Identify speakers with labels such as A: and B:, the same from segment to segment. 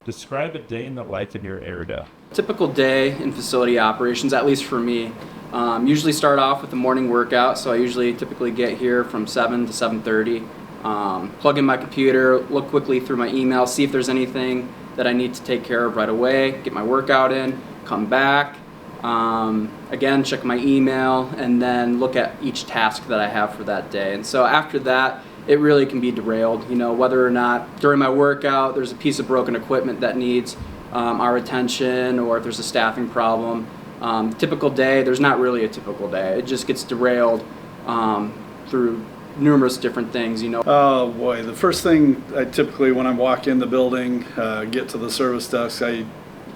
A: Describe a day in the life in your area.
B: Typical day in facility operations, at least for me, usually start off with a morning workout. So I usually typically get here from 7 to 7:30. Plug in my computer, look quickly through my email, see if there's anything that I need to take care of right away, get my workout in, come back, again, check my email, and then look at each task that I have for that day. And so after that, it really can be derailed, whether or not during my workout there's a piece of broken equipment that needs our attention, or if there's a staffing problem. Typical day, there's not really a typical day. It just gets derailed through numerous different things.
C: Oh boy, the first thing I typically, when I walk in the building, get to the service desk, I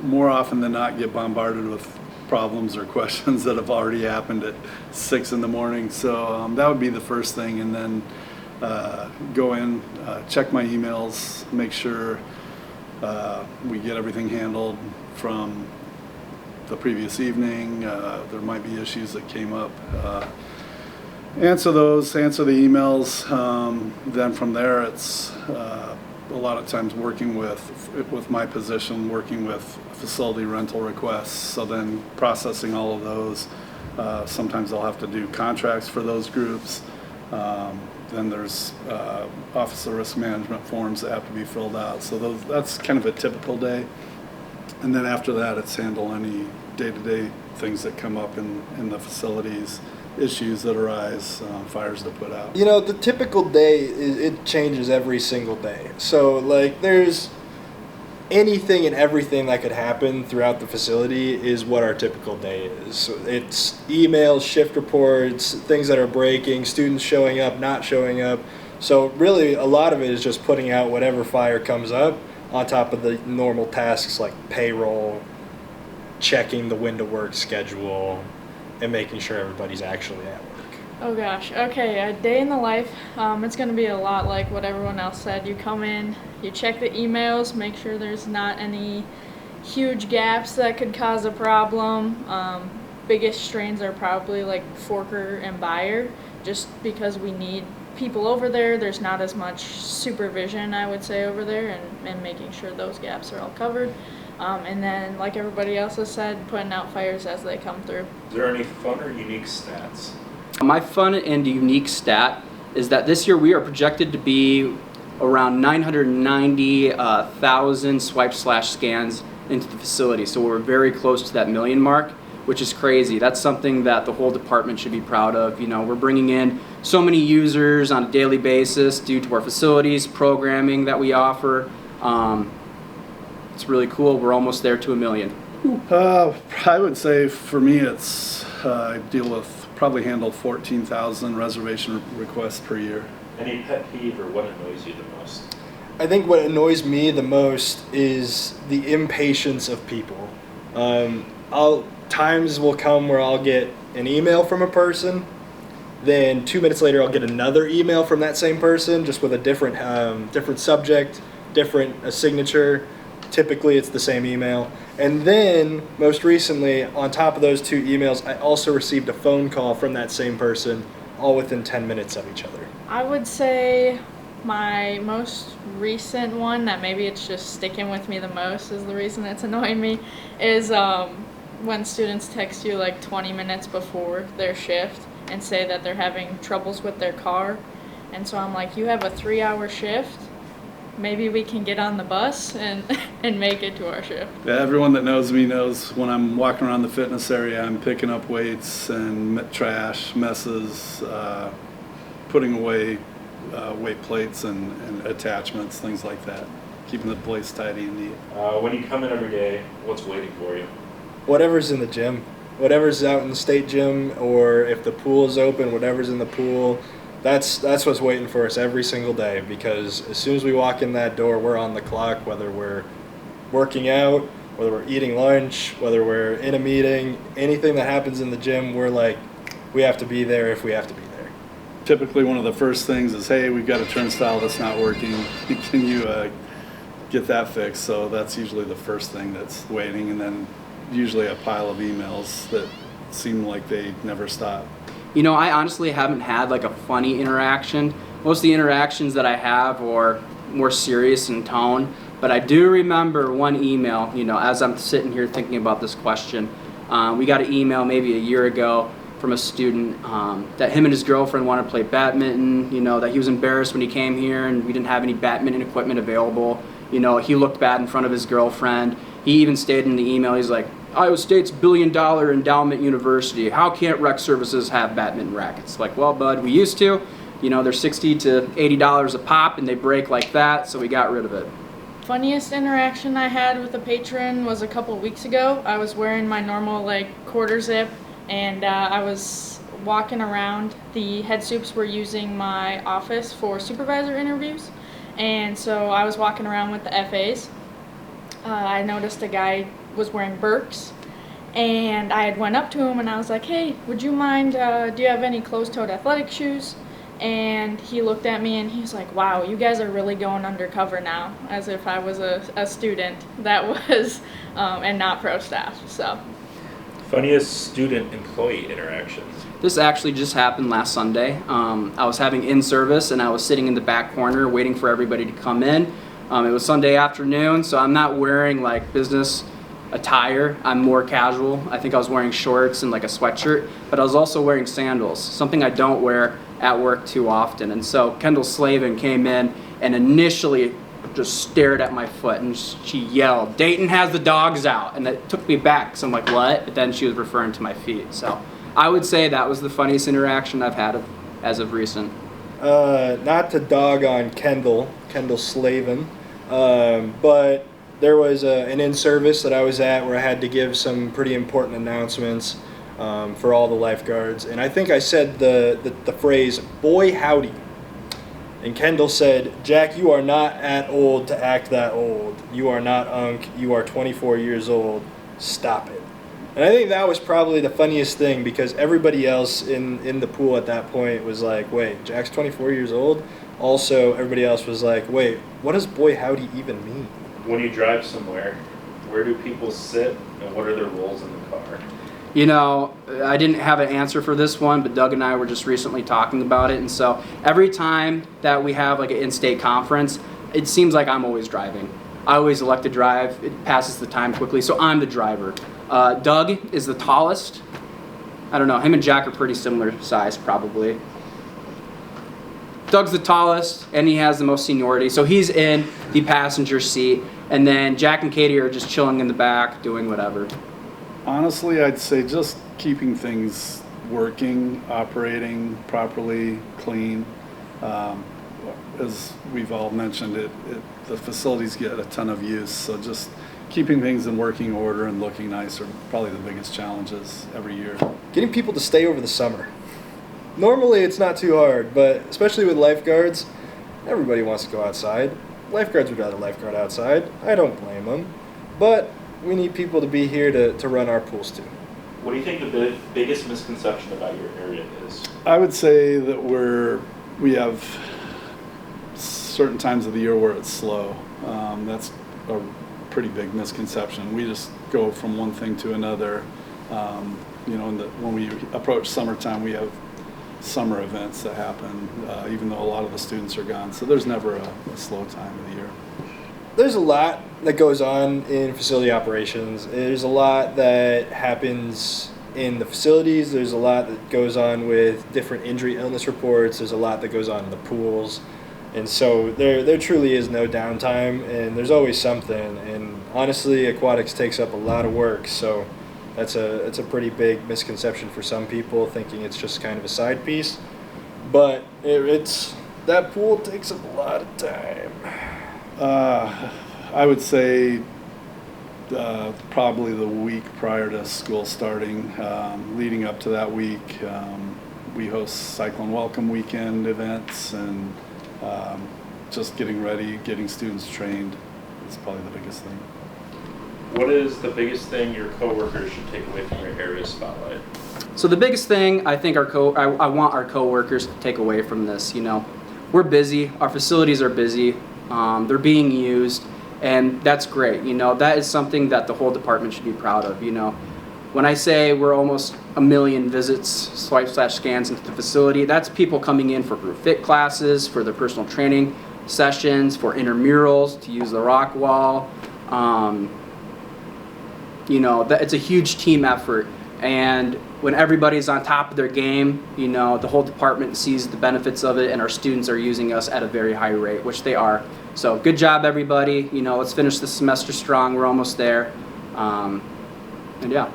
C: more often than not get bombarded with problems or questions that have already happened at 6 in the morning. So that would be the first thing, and then go in, check my emails, make sure we get everything handled from the previous evening. There might be issues that came up. Answer those, answer the emails. Then from there, it's a lot of times working with my position, working with facility rental requests. So then processing all of those. Sometimes I'll have to do contracts for those groups. Then there's Office of Risk Management forms that have to be filled out. So that's kind of a typical day. And then after that, it's handle any day-to-day things that come up in the facilities, issues that arise, fires to put out.
D: The typical day, it changes every single day. So, there's anything and everything that could happen throughout the facility is what our typical day is. So it's emails, shift reports, things that are breaking, students showing up, not showing up. So really, a lot of it is just putting out whatever fire comes up on top of the normal tasks like payroll, checking the window work schedule, and making sure everybody's actually at work.
E: Oh gosh, okay, a day in the life, it's going to be a lot like what everyone else said. You come in, you check the emails, make sure there's not any huge gaps that could cause a problem. Biggest strains are probably like Forker and Buyer, just because we need people over there. There's not as much supervision, I would say, over there, and making sure those gaps are all covered. And then, like everybody else has said, putting out fires as they come through.
A: Is there any fun or unique stats?
B: My fun and unique stat is that this year we are projected to be around 990,000 swipe/scans into the facility. So we're very close to that million mark, which is crazy. That's something that the whole department should be proud of. We're bringing in so many users on a daily basis due to our facilities, programming that we offer. It's really cool. We're almost there to 1 million.
C: I would say for me, it's I probably handle 14,000 reservation requests per year.
A: Any pet peeve or what annoys you the most?
D: I think what annoys me the most is the impatience of people. Times will come where I'll get an email from a person, then 2 minutes later I'll get another email from that same person, just with a different subject, different signature. Typically it's the same email. And then, most recently, on top of those 2 emails, I also received a phone call from that same person, all within 10 minutes of each other.
E: I would say my most recent one, that maybe it's just sticking with me the most, is the reason it's annoying me, is when students text you like 20 minutes before their shift and say that they're having troubles with their car. And so I'm like, you have a 3-hour shift? Maybe we can get on the bus and make it to our shift.
C: Yeah, everyone that knows me knows when I'm walking around the fitness area, I'm picking up weights and trash, messes, putting away weight plates and attachments, things like that, keeping the place tidy and neat.
A: When you come in every day, what's waiting for you?
D: Whatever's in the gym, whatever's out in the state gym, or if the pool is open, whatever's in the pool. That's what's waiting for us every single day, because as soon as we walk in that door, we're on the clock, whether we're working out, whether we're eating lunch, whether we're in a meeting, anything that happens in the gym, we're like, we have to be there if we have to be there.
C: Typically one of the first things is, hey, we've got a turnstile that's not working. Can you get that fixed? So that's usually the first thing that's waiting, and then usually a pile of emails that seem like they never stop.
B: I honestly haven't had like a funny interaction. Most of the interactions that I have are more serious in tone. But I do remember one email, as I'm sitting here thinking about this question. We got an email maybe a year ago from a student that him and his girlfriend wanted to play badminton, that he was embarrassed when he came here and we didn't have any badminton equipment available. He looked bad in front of his girlfriend. He even stated in the email, he's like, Iowa State's $1 billion endowment university. How can't rec services have badminton rackets? Like, well, bud, we used to. They're $60 to $80 a pop and they break like that, so we got rid of it.
E: Funniest interaction I had with a patron was a couple weeks ago. I was wearing my normal quarter zip and I was walking around. The head soups were using my office for supervisor interviews, and so I was walking around with the FAs. I noticed a guy was wearing Birks, and I had went up to him and I was like, hey, would you mind, do you have any closed-toed athletic shoes? And he looked at me and he's like, wow, you guys are really going undercover now, as if I was a student that was, and not pro staff, so.
A: Funniest student-employee interactions.
B: This actually just happened last Sunday. I was having in-service and I was sitting in the back corner waiting for everybody to come in. It was Sunday afternoon, so I'm not wearing business attire. I'm more casual. I think I was wearing shorts and a sweatshirt, but I was also wearing sandals, something I don't wear at work too often. And so Kendall Slavin came in and initially just stared at my foot and she yelled, "Dayton has the dogs out." And it took me back, so I'm like, what? But then she was referring to my feet. So I would say that was the funniest interaction I've had as of recent.
D: Not to dog on Kendall Slavin, but there was an in-service that I was at where I had to give some pretty important announcements for all the lifeguards. And I think I said the phrase, "Boy howdy." And Kendall said, "Jack, you are not at old to act that old. You are not unk. You are 24 years old. Stop it." And I think that was probably the funniest thing, because everybody else in the pool at that point was like, wait, Jack's 24 years old? Also, everybody else was like, wait, what does boy howdy even mean?
A: When you drive somewhere, where do people sit and what are their roles in the car?
B: I didn't have an answer for this one, but Doug and I were just recently talking about it. And so every time that we have an in-state conference, it seems like I'm always driving. I always elect to drive. It passes the time quickly, so I'm the driver. Doug is the tallest. I don't know, him and Jack are pretty similar size probably. Doug's the tallest and he has the most seniority, so he's in the passenger seat, and then Jack and Katie are just chilling in the back doing whatever.
C: Honestly, I'd say just keeping things working, operating properly, clean. As we've all mentioned, the facilities get a ton of use, so just keeping things in working order and looking nice are probably the biggest challenges every year.
D: Getting people to stay over the summer. Normally it's not too hard, but especially with lifeguards, everybody wants to go outside. Lifeguards would rather lifeguard outside. I don't blame them. But we need people to be here to run our pools too.
A: What do you think the biggest misconception about your area is?
C: I would say that we have certain times of the year where it's slow. That's a pretty big misconception. We just go from one thing to another. When we approach summertime, we have summer events that happen, even though a lot of the students are gone. So there's never a slow time of the year.
D: There's a lot that goes on in facility operations. There's a lot that happens in the facilities. There's a lot that goes on with different injury illness reports. There's a lot that goes on in the pools. And so there truly is no downtime, and there's always something. And honestly, aquatics takes up a lot of work. So it's a pretty big misconception for some people, thinking it's just kind of a side piece. But that pool takes up a lot of time.
C: I would say probably the week prior to school starting, leading up to that week, we host Cyclone Welcome Weekend events, and just getting ready, getting students trained is probably the biggest thing.
A: What is the biggest thing your coworkers should take away from your area spotlight?
B: So the biggest thing I think I want our coworkers to take away from this, we're busy, our facilities are busy, they're being used, and that's great. That is something that the whole department should be proud of. When I say we're almost 1 million visits, swipes/scans into the facility, that's people coming in for group fit classes, for their personal training. sessions, for intramurals, to use the rock wall. You know, it's a huge team effort. And when everybody's on top of their game, you know, the whole department sees the benefits of it, and our students are using us at a very high rate, which they are. So good job, everybody. You know, let's finish the semester strong. We're almost there. And yeah.